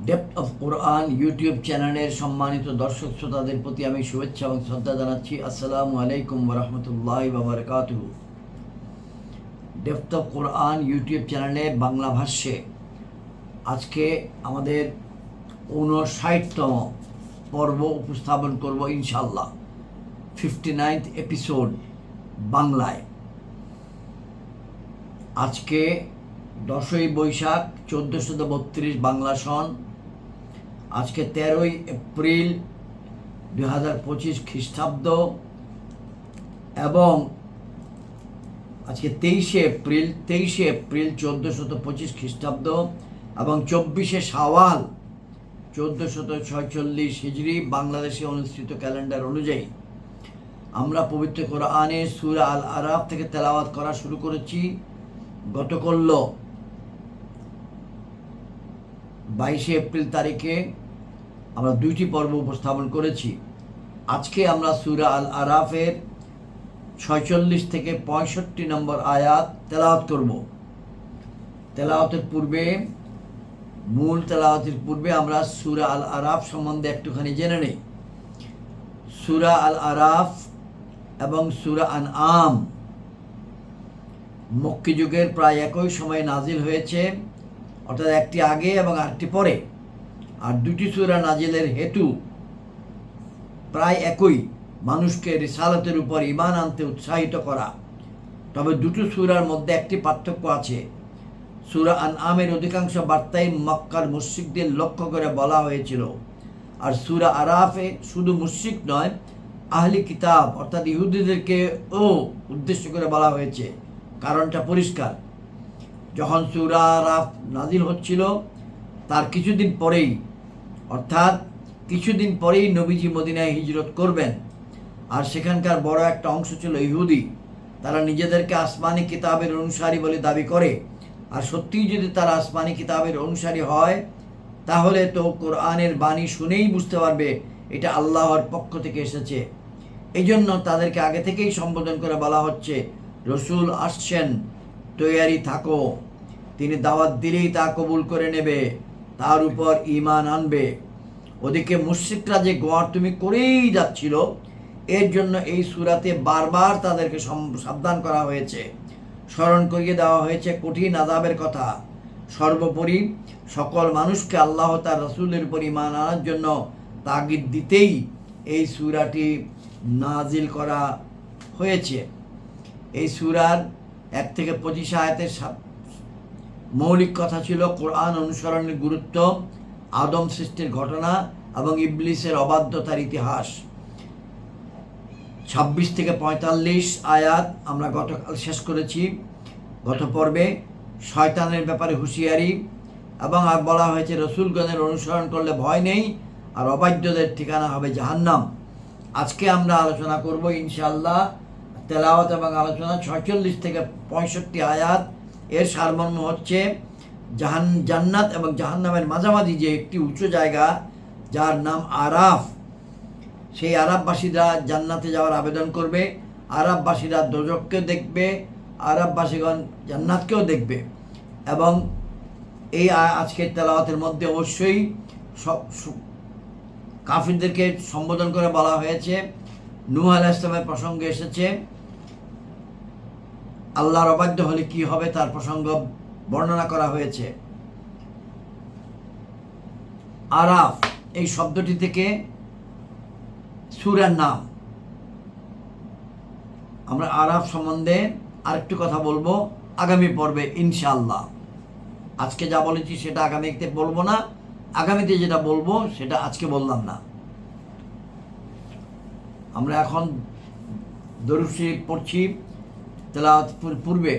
Depth of Quran YouTube চ্যানেলের সম্মানিত দর্শক শ্রোতাদের প্রতি আমি শুভেচ্ছা এবং শ্রদ্ধা জানাচ্ছি। আসসালামু আলাইকুম ওরহমতুল্লাহি ওয়া বারাকাতুহু। ডেপথ অফ কোরআন ইউটিউব চ্যানেলে বাংলা ভাষ্যে আজকে আমাদের 59তম পর্ব উপস্থাপন করব ইনশাল্লাহ। 59th এপিসোড বাংলায়। আজকে 10ই বৈশাখ 1432 বাংলা সন। আজকে 13ই এপ্রিল 2025 খ্রিস্টাব্দ এবং আজকে 23শে এপ্রিল 1425 খ্রিস্টাব্দ এবং 24শে শাওয়াল 1446 হিজরি বাংলাদেশে অনুষ্ঠিত ক্যালেন্ডার অনুযায়ী আমরা পবিত্র কোরআনে সূরা আল আরাফ থেকে তেলাওয়াত করা শুরু করেছি। গতকাল 22শে এপ্রিল তারিখে আমরা 2টি পর্ব উপস্থাপন করেছি। আজকে আমরা সূরা আল আরাফের 46 থেকে 65 নম্বর আয়াত তেলাওয়াত করব। মূল তেলাওয়াতের পূর্বে আমরা সূরা আল আরাফ সম্বন্ধে একটুখানি জেনে নেই। সূরা আল আরাফ এবং সূরা আনআম মক্কি যুগের প্রায় একই সময়ে নাজিল হয়েছে, অর্থাৎ একটি আগে এবং আরেকটি পরে। আর দুটি সূরা নাজিলের হেতু প্রায় একই, মানুষকে রিসালাতের উপর ঈমান আনতে উৎসাহিত করা। তবে দুটো সূরার মধ্যে একটি পার্থক্য আছে। সূরা আনআমের অধিকাংশ বার্তাই মক্কার মুশরিকদের লক্ষ্য করে বলা হয়েছিল, আর সূরা আরাফে শুধু মুশরিক নয়, আহলি কিতাব অর্থাৎ ইহুদিদেরকেও উদ্দেশ্য করে বলা হয়েছে। কারণটা পরিষ্কার। যখন সূরা আরাফ নাজিল হচ্ছিল তার কিছুদিন পরেই নবীজি মদিনায় হিজরত করবেন। আর সেখানকার বড় একটা অংশ ছিল ইহুদি। তারা নিজেদেরকে আসমানি কিতাবের অনুসারী বলে দাবি করে। আর সত্যিই যদি তারা আসমানি কিতাবের অনুসারী হয় তাহলে তো কোরআনের বাণী শুনেই বুঝতে পারবে এটা আল্লাহর পক্ষ থেকে এসেছে। এই জন্য তাদেরকে আগে থেকেই সম্বোধন করে বলা হচ্ছে, রসুল আসছেন, তৈয়ারি থাকো। তিনি দাওয়াত দিলেই তা কবুল করে নেবে, তার উপর ঈমান আনবে। ওদিকে মুশরিকরা যে গোয়ার্তুমি করেই যাচ্ছিল, এর জন্য এই সূরাতে বারবার তাদেরকে সাবধান করা হয়েছে, স্মরণ করিয়ে দেওয়া হয়েছে কঠিন আযাবের কথা। সর্বোপরি সকল মানুষকে আল্লাহ তার রাসূলের উপর ঈমান আনার জন্য তাগিদ দিতেই এই সূরাটি নাজিল করা হয়েছে। এই সূরার 1 থেকে 25 আয়াতের মৌলিক কথা ছিল কোরআন অনুসরণের গুরুত্ব, আদম সৃষ্টির ঘটনা এবং ইবলিসের অবাধ্যতার ইতিহাস। 26 থেকে 45 আয়াত আমরা গতকাল শেষ করেছি। গত পর্বে শয়তানের ব্যাপারে হুঁশিয়ারি এবং আর বলা হয়েছে রসুলগণের অনুসরণ করলে ভয় নেই, আর অবাধ্যদের ঠিকানা হবে জাহান্নাম। আজকে আমরা আলোচনা করব ইনশাআল্লাহ তেলাওয়াত এবং আলোচনা 46 থেকে 65 আয়াত। এর সারমর্ম হচ্ছে জান্নাত এবং জাহান্নামের মাঝামাঝি যে একটি উঁচু জায়গা যার নাম আরাফ, সেই আরাফবাসীরা জান্নাতে যাওয়ার আবেদন করবে। আরাফবাসীরা দোজখকে দেখবে, আরাফবাসীগণ জান্নাতকেও দেখবে। এবং এই আজকের তেলাওয়াতের মধ্যে অবশ্যই কাফিরদেরকে সম্বোধন করে বলা হয়েছে। নূহ আলাইহিস সালামের প্রসঙ্গ এসেছে, আল্লাহর অবাধ্য হলে কি হবে তার প্রসঙ্গ বর্ণনা করা হয়েছে। আরাফ এই শব্দটি থেকে সূরার নাম। আমরা আরাফ সম্বন্ধে আরেকটু কথা বলবো আগামী পর্বে ইনশাআল্লাহ। আজকে যা বলেছি সেটা আগামীতে বলবো না, আগামীতে যেটা বলবো সেটা আজকে বললাম না। আমরা এখন দরুদ শরীফ পড়ছি তেলাওয়াত পূর্বে।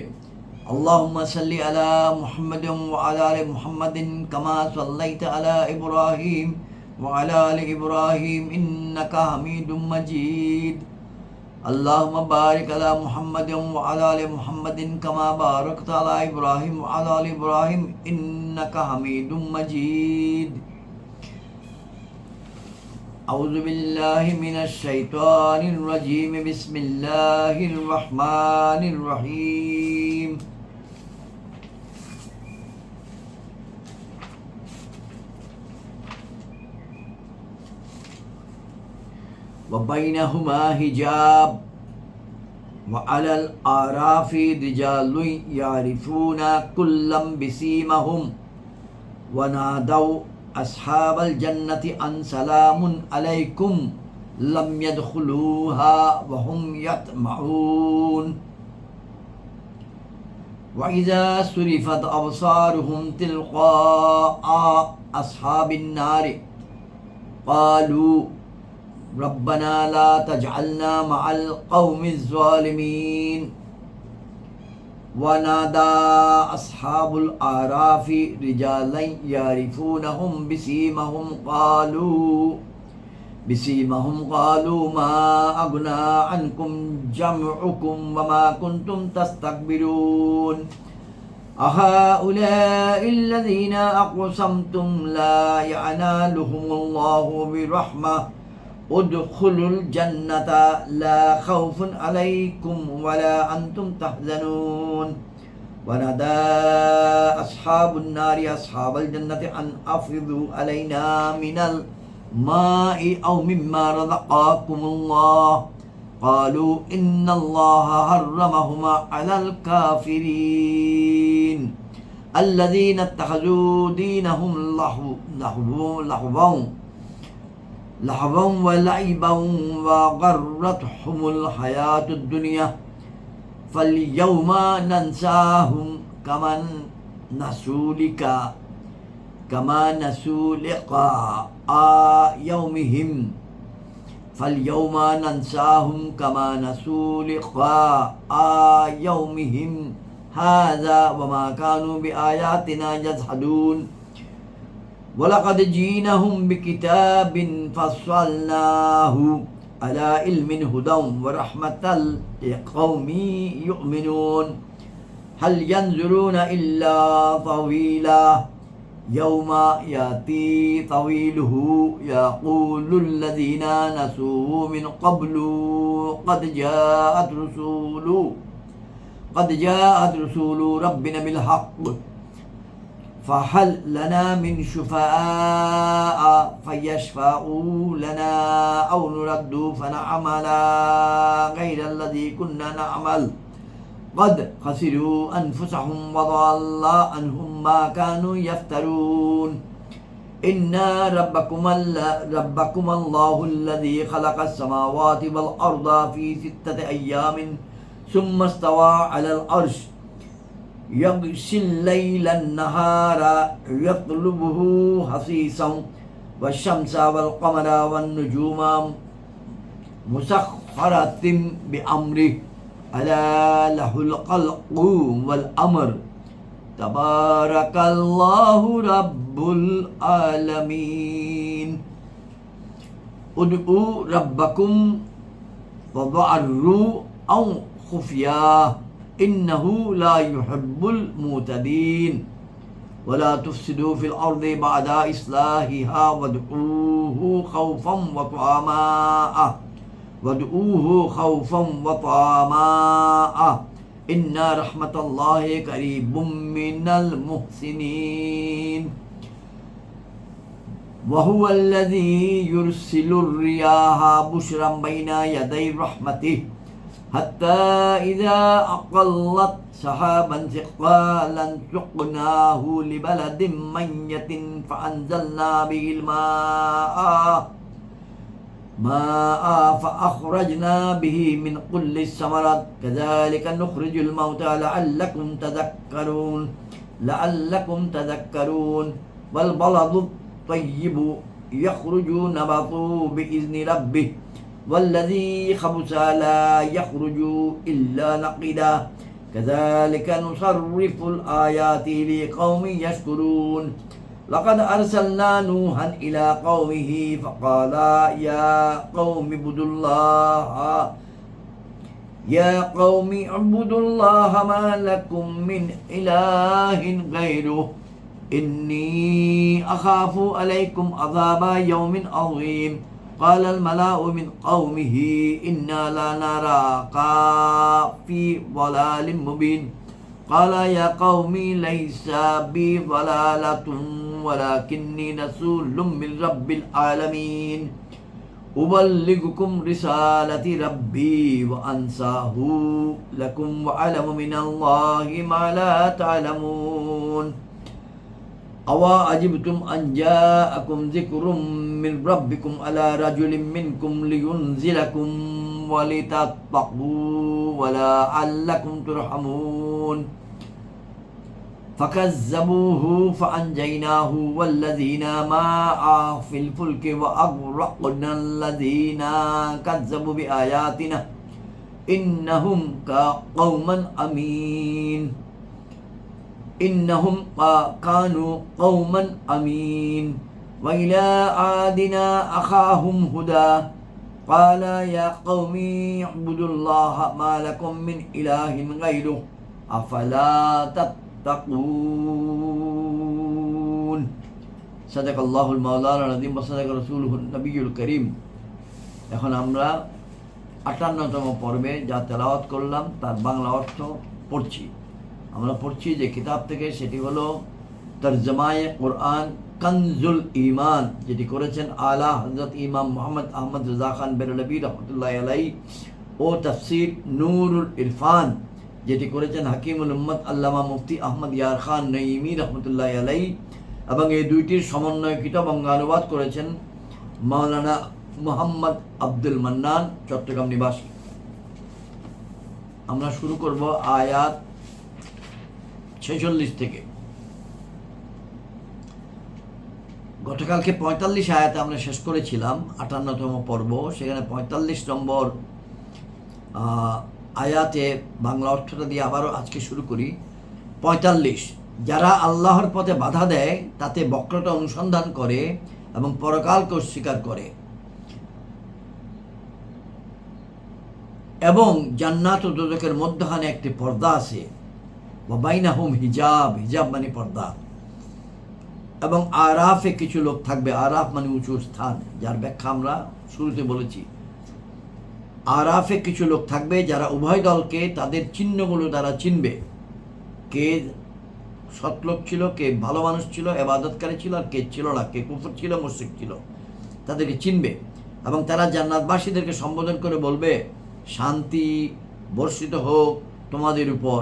আল্লাহুম্মা সাল্লি আলা মুহাম্মাদিন ওয়া আলা আলি মুহাম্মাদিন কামা সাল্লাইতা আলা ইব্রাহিম ওয়া আলা আলি ইব্রাহিম ইন্নাকা হামিদুম মাজিদ। আল্লাহুম্মা বারিক আলা মুহাম্মাদিন ওয়া আলা আলি মুহাম্মাদিন কামা বারাকতা আলা ইব্রাহিম ওয়া আলা আলি ইব্রাহিম ইন্নাকা হামিদুম মাজিদ। أعوذ بالله من الشيطان الرجيم بسم الله الرحمن الرحيم وبينهما حجاب وعلى الأعراف رجال يعرفون كلا بسيمهم ونادوا أصحاب الجنة أن سلام عليكم لم يدخلوها وهم يطمعون وإذا صرفت أبصارهم تلقاء أصحاب النار قالوا ربنا لا تجعلنا مع القوم الظالمين ونادى أصحاب الأعراف رجالا يعرفونهم بسيمهم قالوا ما أغنى عنكم جمعكم وما كنتم تستكبرون أهؤلاء الذين أقسمتم لا ينالهم الله برحمة ادخلوا الجنة لا خوف عليكم ولا أنتم تحزنون ونادى أصحاب النار أصحاب الجنة أن أفيضوا علينا من الماء أو مما رزقكم الله قالوا إن الله حرمهما على الكافرين الذين اتخذوا دينهم لهوا ولعبا وغرتهم الحياة الدنيا فاليوم ننساهم كما نسوا لقاء يومهم فاليوم ننساهم كما نسوا لقاء يومهم هذا وما كانوا بآياتنا يجحدون ولقد جئناهم بكتاب فصلناه على علم هدى ورحمة لقوم يؤمنون هل ينظرون إلا طويلا يوم يأتي طويله يقول الذين نسوه من قبل قد جاءت رسول ربنا بالحق فهل لنا من شفعاء فيشفعوا لنا أو نرد فنعمل غير الذي كنا نعمل قد خسروا أنفسهم وضل عنهم ما كانوا يفترون إن ربكم الله الذي خلق السماوات والأرض في 6 أيام ثم استوى على العرش يغشي الليل النهار يطلبه حثيثا والشمس والقمر والنجوم مسخرة بأمره ألا له الخلق والأمر تبارك الله رب العالمين ادعوا ربكم تضرعوا أو خفيا إنه لا يحب المعتدين ولا تفسدوا في الأرض بعد إصلاحها وادعوه خوفا وطمعا إن رحمة الله قريب من المحسنين وهو الذي يرسل الرياح بشرا بين يدي رحمته حتى إذا أقلت سحابا ثقالا سقناه لبلد ميت فأنزلنا به الماء فأخرجنا به من كل الثمرات كذلك نخرج الموتى لعلكم تذكرون والبلد الطيب يخرج نباته بإذن ربه والذي خبث لا يخرج إلا نقدا كذلك نصرف الآيات لقوم يشكرون لقد أرسلنا نوحا إلى قومه فقال يا قوم اعبدوا الله ما لكم من إله غيره إني أخاف عليكم عذاب يوم عظيم قال الملأ من قومه إنا لنراك في ضلال مبين قال يا قوم ليس بي ضلالة ولكني رسول من رب العالمين উবাল্লিগুকুম রিসালাতি রাব্বি ওয়া আনসাহু লাকুম ওয়া আলামু মিনাল্লাহি মা লা তা'লামুন আওয়া আজিবতুম আন জাআকুম যিকরুম মিন রাব্বিকুম আলা রাজুলিম মিনকুম লিয়ুনজিরাকুম ওয়া লিতাত্তাকু ওয়া লাআল্লাকুম তুরহামুন فكذبوه فأنجيناه والذين معه في الفلك وأغرقنا الذين كذبوا بآياتنا إنهم قوما أمين إنهم كانوا قوما أمين وإلى عادنا أخاهم هدى قال يا قوم اعبدوا الله ما لكم من إله غيره أفلا تتقون صدق الله المولانا العظيم وصدق رسوله النبي الكريم এখন আমরা 58তম পর্বে যা তেলাওয়াত করলাম তার বাংলা অর্থ পড়ছি। আমরা পড়ছি যে কিতাব থেকে, সেটি হলো তরজমায়ে কোরআন কানজুল ঈমান, যেটি করেছেন আলা হযরত ইমাম মুহাম্মদ আহমদ রেজা খান বেরলভী রহমতুল্লাহ আলাইহি, ও তাফসীর নূরুল ইরফান, যেটি করেছেন হাকিমুল উম্মত আল্লামা মুফতি আহমদ ইয়ার খান নঈমী রহমতুল্লাহ আলাইহি, এবং এই দুইটির সমন্বয়কৃত বঙ্গানুবাদ করেছেন মাওলানা মুহাম্মদ আব্দুল মান্নান, চট্টগ্রাম নিবাসী। আমরা শুরু করব আয়াত 46 থেকে। গতকালকে 45 আয়াতে আমরা শেষ করেছিলাম 58তম পর্ব। সেখানে 45 নম্বর আয়াতে বাংলা অর্থটা দিয়ে আবারও আজকে শুরু করি। 45, যারা আল্লাহর পথে বাধা দেয়, তাতে বক্রতা অনুসন্ধান করে এবং পরকালকে অস্বীকার করে, এবং জান্নাত ও দোজখের মধ্যখানে একটি পর্দা আছে, ওয়া বাইনাহুম হিজাব, হিজাব মানে পর্দা, এবং আরাফে কিছু লোক থাকবে। আরাফ মানে উঁচু স্থান, যার ব্যাখ্যা আমরা শুরুতে বলেছি। আরাফে কিছু লোক থাকবে যারা উভয় দলকে তাদের চিহ্নগুলো দ্বারা চিনবে, কে সৎলোক ছিল, কে ভালো মানুষ ছিল, ইবাদতকারী ছিল, আর কে ছিল না, কে কুফর ছিল, মুশরিক ছিল, তাদেরকে চিনবে। এবং তারা জান্নাতবাসীদেরকে সম্বোধন করে বলবে, শান্তি বর্ষিত হোক তোমাদের উপর।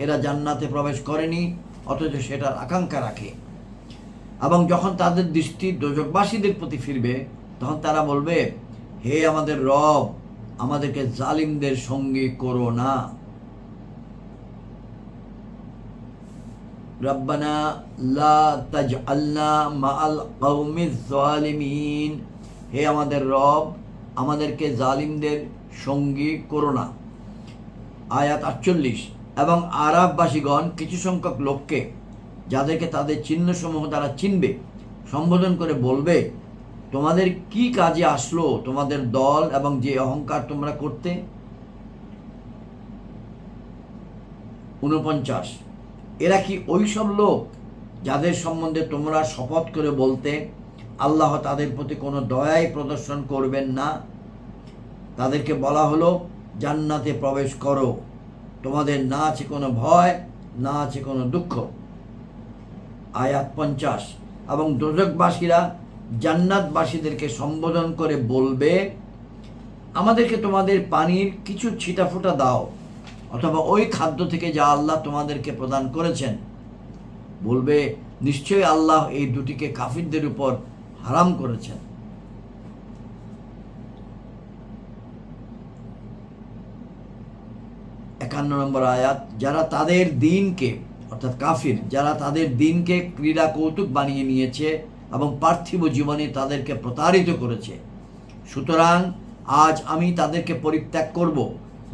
এরা জান্নাতে প্রবেশ করেনি, অথচ সেটার আকাঙ্ক্ষা রাখে। এবং যখন তাদের দৃষ্টি দোজখবাসীদের প্রতি ফিরবে, তখন তারা বলবে, হে আমাদের রব, আমাদেরকে জালিমদের সঙ্গে করো না। রব্বানা লা তাজআলনা মাআল কওমিজ জালিমিন, হে আমাদের রব, আমাদেরকে জালিমদের সঙ্গী করো না। আয়াত 48, এবং আরাববাসীগণ কিছু সংখ্যক লোককে, যাদেরকে তাদের চিহ্নসমূহ দ্বারা চিনবে, সম্বোধন করে বলবে, তোমাদের কি কাজে আসলো তোমাদের দল এবং যে অহংকার তোমরা করতে। 49, এরা কি ওই সব লোক যাদের সম্বন্ধে তোমরা শপথ করে বলতে, আল্লাহ তাদের প্রতি কোনো দয়াই প্রদর্শন করবেন না। তাদেরকে বলা হলো, জান্নাতে প্রবেশ করো, তোমাদের না আছে কোনো ভয়, না আছে কোনো দুঃখ। আয়াত 50, এবং দোজখবাসীরা জান্নাতবাসীদেরকে সম্বোধন করে বলবে, আমাদেরকে তোমাদের পানির কিছু ছিটাফোঁটা দাও, অথবা ওই খাদ্য থেকে যা আল্লাহ তোমাদেরকে প্রদান করেছেন। বলবে, নিশ্চয়ই আল্লাহ এই দুটিকে কাফিরদের উপর হারাম করেছেন। একান্ন নম্বর আয়াত, যারা তাদের দিনকে, অর্থাৎ কাফির, যারা তাদের দিনকে ক্রীড়া কৌতুক বানিয়ে নিয়েছে এবং পার্থিব জীবনে তাদেরকে প্রতারিত করেছে, সুতরাং আজ আমি তাদেরকে পরিত্যাগ করব,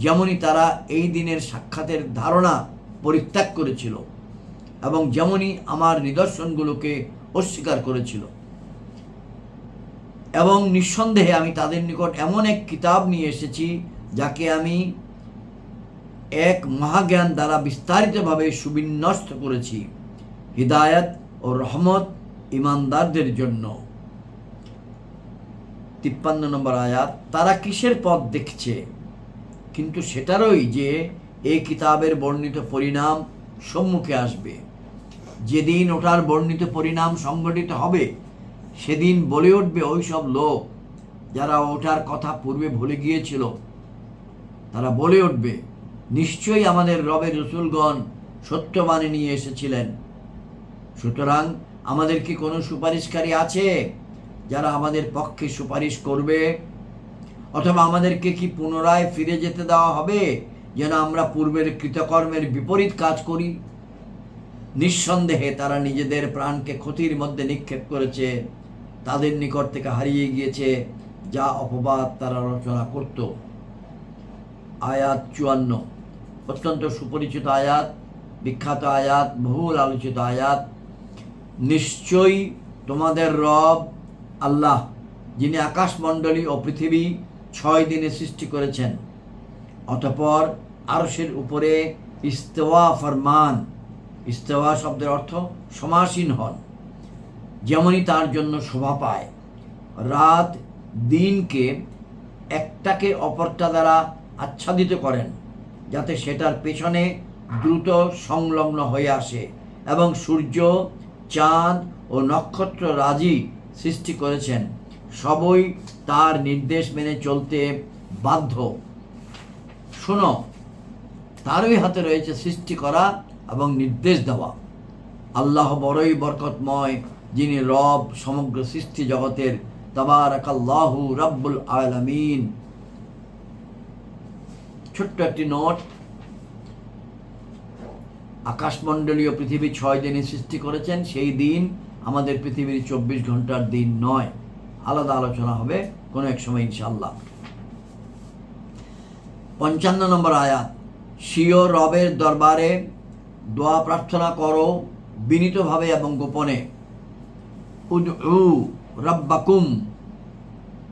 যেমনই তারা এই দিনের সাক্ষাতের ধারণা পরিত্যাগ করেছিল এবং যেমনই আমার নিদর্শনগুলোকে অস্বীকার করেছিল। এবং নিঃসন্দেহে আমি তাদের নিকট এমন এক কিতাব নিয়ে এসেছি, যাকে আমি এক মহাজ্ঞান দ্বারা বিস্তারিতভাবে সুবিন্যস্ত করেছি, হিদায়াত ও রহমত ইমানদারদের জন্য। 53 নম্বর আয়াত, তারা কিসের পথ দেখছে, কিন্তু সেটারই যে এই কিতাবের বর্ণিত পরিণাম সম্মুখে আসবে। যেদিন ওটার বর্ণিত পরিণাম সংঘটিত হবে, সেদিন বলে উঠবে ওই সব লোক যারা ওঠার কথা পূর্বে ভুলে গিয়েছিল, তারা বলে উঠবে, নিশ্চয়ই আমাদের রবের রসুলগণ সত্যবাণী নিয়ে এসেছিলেন। সুতরাং আমাদের কি কোনো সুপারিশকারী আছে যারা আমাদের পক্ষে সুপারিশ করবে? অথবা আমাদেরকে কি পুনরায় ফিরে যেতে দেওয়া হবে যেন আমরা পূর্বের কৃতকর্মের বিপরীত কাজ করি? নিঃসন্দেহে তারা নিজেদের প্রাণকে ক্ষতির মধ্যে নিক্ষেপ করেছে, তাদের নিকট থেকে হারিয়ে গিয়েছে যা অপবাদ তারা রচনা করত। আয়াত 54, অত্যন্ত সুপরিচিত আয়াত, বিখ্যাত আয়াত, বহুল আলোচিত আয়াত। নিশ্চয়ই তোমাদের রব আল্লাহ, যিনি আকাশমণ্ডলী ও পৃথিবী 6 দিনে সৃষ্টি করেছেন, অতঃপর আরশের উপরে ইস্তেওয়া ফরমান। ইস্তেওয়া শব্দের অর্থ সমাসীন হন, যেমনই তার জন্য শোভা পায়। রাত দিনকে একটাকে অপরটা দ্বারা আচ্ছাদিত করেন, যাতে সেটার পেছনে দ্রুত সংলগ্ন হয়ে আসে, এবং সূর্য, চাঁদ ও নক্ষত্র রাজি সৃষ্টি করেছেন, সবই তার নির্দেশ মেনে চলতে বাধ্য। শোনো, তারই হাতে রয়েছে সৃষ্টি করা এবং নির্দেশ দেওয়া। আল্লাহ বড়ই বরকতময়, যিনি রব সমগ্র সৃষ্টি জগতের। তাবারাকাল্লাহু রাব্বুল আলামিন। ছোট্ট একটি নোট, আকাশমণ্ডলীয় পৃথিবী 6 দিনে সৃষ্টি করেছেন, সেই দিন আমাদের পৃথিবীর 24 ঘন্টার দিন নয়। আলাদা আলোচনা হবে কোনো এক সময় ইনশাআল্লাহ। 55 নম্বর আয়াত, স্বীয় রবের দরবারে দোয়া প্রার্থনা করো বিনীতভাবে এবং গোপনে। উদউ রাব্বাকুম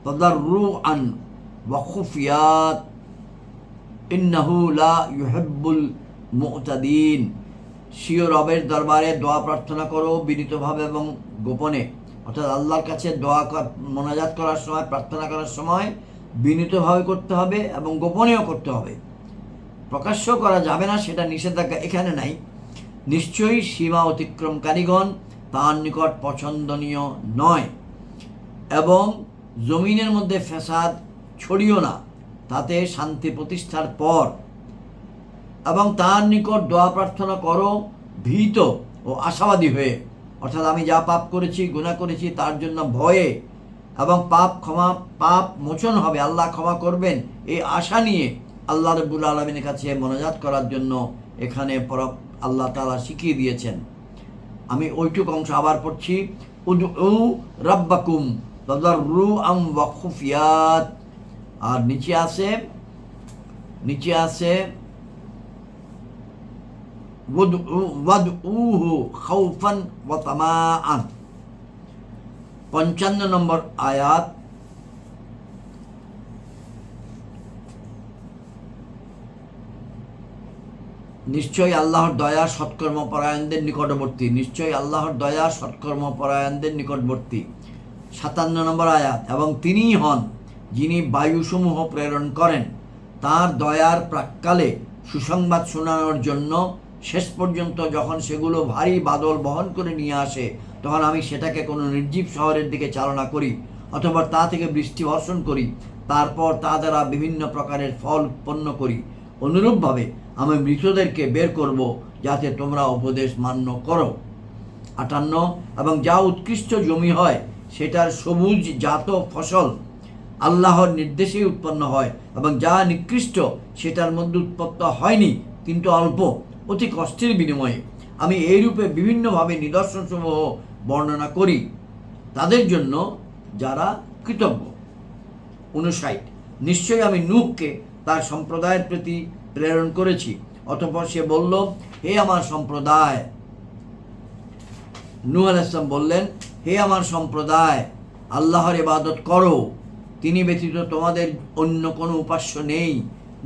তাদাররুআন ওয়া খুফিয়াত ইন্নাহু লা ইউহিব্বুল মুতাদিন। স্বীয় রবের দরবারে দোয়া প্রার্থনা করো বিনীতভাবে এবং গোপনে, অর্থাৎ আল্লাহর কাছে দোয়া মোনাজাত করার সময়, প্রার্থনা করার সময় বিনীতভাবে করতে হবে এবং গোপনেও করতে হবে। প্রকাশ্য করা যাবে না, সেটা নিষেধাজ্ঞা এখানে নাই। নিশ্চয়ই সীমা অতিক্রমকারীগণ তার নিকট পছন্দনীয় নয়, এবং জমিনের মধ্যে ফ্যাসাদ ছড়িও না, তাতে শান্তি প্রতিষ্ঠার পর, এবং তার নিকট দোয়া প্রার্থনা করো ভীত ও আশাবাদী হয়ে, অর্থাৎ আমি যা পাপ করেছি, গুনাহ করেছি তার জন্য ভয়ে, এবং পাপ মোচন হবে, আল্লাহ ক্ষমা করবেন এই আশা নিয়ে আল্লাহ রাব্বুল আলামিনের কাছে মোনাজাত করার জন্য এখানে আল্লাহ তাআলা শিখিয়ে দিয়েছেন। আমি ওইটুকু অংশ আবার পড়ছি। উদউ রাব্বাকুম তাদাররুআন ওয়া খুফিয়াত। আর নিচে আছে ওয়াদউহু খাউফান ওয়া তামাআন। 55 নম্বর আয়াত, নিশ্চয়ই আল্লাহর দয়া সৎকর্মপরায়ণদের নিকটবর্তী। নিশ্চয়ই আল্লাহর দয়া সৎকর্মপরায়ণদের নিকটবর্তী। 57 নম্বর আয়াত, এবং তিনিই হন যিনি বায়ুসমূহ প্রেরণ করেন তার দয়ার প্রাক্কালে সুসংবাদ শোনানোর জন্য, শেষ পর্যন্ত যখন সেগুলো ভারী বাদল বহন করে নিয়ে আসে, তখন আমি সেটাকে কোনো নির্জীব শহরের দিকে চালনা করি, অথবা তা থেকে বৃষ্টি বর্ষণ করি, তারপর তা দ্বারা বিভিন্ন প্রকারের ফল উৎপন্ন করি। অনুরূপভাবে আমি মৃতদেরকে বের করব, যাতে তোমরা উপদেশ মান্য করো। 58, এবং যা উৎকৃষ্ট জমি হয় সেটার সবুজ জাত ফসল আল্লাহর নির্দেশেই উৎপন্ন হয়, এবং যা নিকৃষ্ট সেটার মধ্যে উৎপন্ন হয়নি কিন্তু অল্প, অতি কষ্টের বিনিময়ে। আমি এইরূপে বিভিন্নভাবে নিদর্শনসমূহ বর্ণনা করি তাদের জন্য যারা কৃতজ্ঞ। 59, নিশ্চয়ই আমি নূহকে তার সম্প্রদায়ের প্রতি প্রেরণ করেছি, অতঃপর সে বলল, হে আমার সম্প্রদায়। নূহ আলাইহিস সালাম বললেন, হে আমার সম্প্রদায়, আল্লাহর ইবাদত করো, তিনি ব্যতীত তোমাদের অন্য কোনো উপাস্য নেই।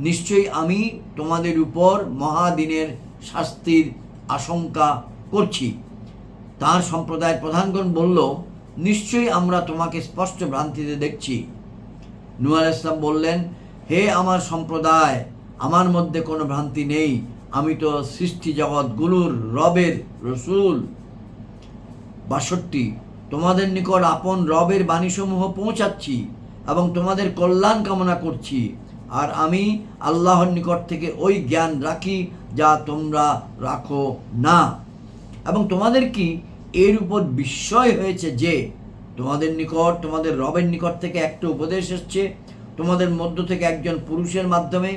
নিশ্চয়ই আমি তোমাদের উপর মহাদিনের শাস্তির আশঙ্কা করছি। তার সম্প্রদায়ের প্রধানগণ বলল, নিশ্চয়ই আমরা তোমাকে স্পষ্ট ভ্রান্তিতে দেখছি। নূহ আলাইহিস সালাম বললেন, হে আমার সম্প্রদায়, আমার মধ্যে কোনো ভ্রান্তি নেই, আমি তো সৃষ্টি জগৎগুলোর রবের রসুল। 62, তোমাদের নিকট আপন রবের বাণীসমূহ পৌঁছাচ্ছি, এবং তোমাদের কল্যাণ কামনা করছি, আর আমি আল্লাহর নিকট থেকে ওই জ্ঞান রাখি যা তোমরা রাখো না। এবং তোমাদের কি এর উপর বিস্ময় হয়েছে যে তোমাদের নিকট তোমাদের রবের নিকট থেকে একটা উপদেশ এসছে তোমাদের মধ্য থেকে একজন পুরুষের মাধ্যমে,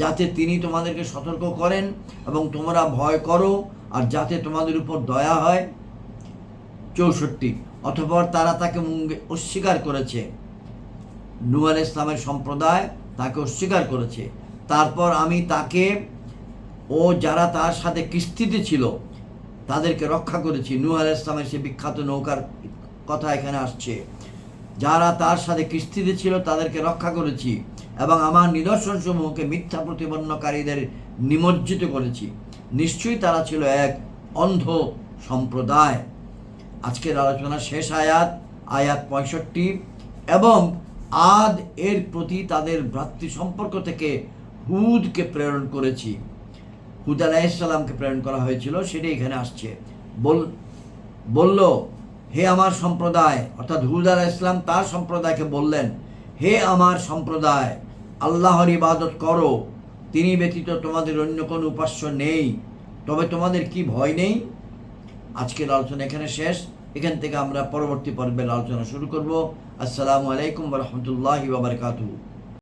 যাতে তিনি তোমাদেরকে সতর্ক করেন এবং তোমরা ভয় করো, আর যাতে তোমাদের উপর দয়া হয়। 64, অতঃপর তারা তাকে অস্বীকার করেছে। নূহ আলাইহিস সালামের সম্প্রদায় তাকে অস্বীকার করেছে। তারপর আমি তাকে ও যারা তার সাথে কিস্তিতে ছিল তাদেরকে রক্ষা করেছি। নূহ আলাইহিস সালামের সে বিখ্যাত নৌকার কথা এখানে আসছে। যারা তার সাথে কিস্তিতে ছিল তাদেরকে রক্ষা করেছি এবং আমার নিদর্শনসমূহকে মিথ্যা প্রতিপন্নকারীদের নিমজ্জিত করেছি। নিশ্চয়ই তারা ছিল এক অন্ধ সম্প্রদায়। আজকের আলোচনা শেষ আয়াত, আয়াত 65। এবং আদ এর প্রতি তাদের ভ্রাতৃ সম্পর্ক থেকে হুদকে প্রেরণ করেছি। হুদ আলাইহিস সালামকে প্রেরণ করা হয়েছিল, সেটাই এখানে আসছে। বলল, হে আমার সম্প্রদায়, অর্থাৎ হুদ আলাইহিস সালাম তার সম্প্রদায়কে বললেন, হে আমার সম্প্রদায়, আল্লাহর ইবাদত করো, তিনি ব্যতীত তোমাদের অন্য কোনো উপাস্য নেই, তবে তোমাদের কি ভয় নেই? আজকের আলোচনা এখানে শেষ। এখান থেকে আমরা পরবর্তী পর্বের আলোচনা শুরু করব। আসসালামু আলাইকুম ওয়া রাহমাতুল্লাহি ওয়া বারাকাতুহু।